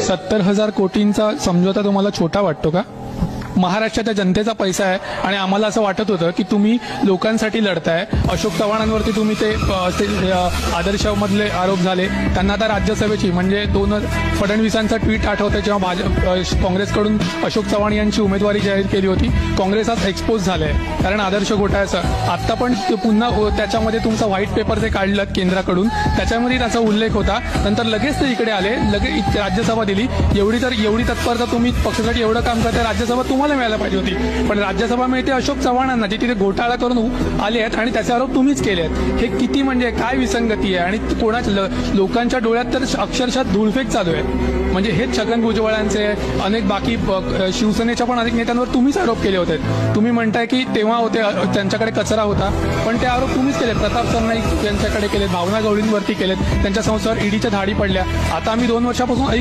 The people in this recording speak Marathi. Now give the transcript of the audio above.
70,000 कोटींचा समझोता तुम्हाला छोटा वाटतो का? महाराष्ट्राच्या जनतेचा पैसा आहे आणि आम्हाला असं वाटत होतं की तुम्ही लोकांसाठी लढताय। अशोक चव्हाणांवरती तुम्ही ते आदर्शमधले आरोप झाले, त्यांना आता राज्यसभेची म्हणजे फडणवीसांचा ट्विट आठवतं जेव्हा काँग्रेसकडून अशोक चव्हाण यांची उमेदवारी जाहीर केली होती। काँग्रेस आज एक्सपोज झालंय कारण आदर्श घोटाळ्याचं। आता पण पुन्हा त्याच्यामध्ये तुमचा व्हाईट पेपर जे काढलं केंद्राकडून त्याच्यामध्ये त्याचा उल्लेख होता, नंतर लगेच ते इकडे आले, लगेच राज्यसभा दिली। एवढी तत्परता तुम्ही पक्षासाठी एवढं काम करताय, राज्यसभा तुम्हाला मिळायला पाहिजे होती, पण राज्यसभा मिळते अशोक चव्हाणांना जे तिथे घोटाळा करून आले आहेत आणि त्याचे आरोप तुम्हीच केले आहेत। हे किती म्हणजे काय विसंगती आहे आणि कोणाच्या लोकांच्या डोळ्यात तर अक्षरशः धूळफेक चालू आहे। म्हणजे हेच छगन भुजबळांचे अनेक बाकी शिवसेनेच्या पण अनेक नेत्यांवर तुम्हीच आरोप केले होते। तुम्ही म्हणताय की तेव्हा होते त्यांच्याकडे कचरा होता, पण ते आरोप तुम्हीच केले। प्रताप सरनाईक यांच्याकडे केलेत, भावना गवळींवरती केलेत, त्यांच्या संस्थेवर ईडीच्या धाडी पडल्या। आता आम्ही 2 वर्षापासून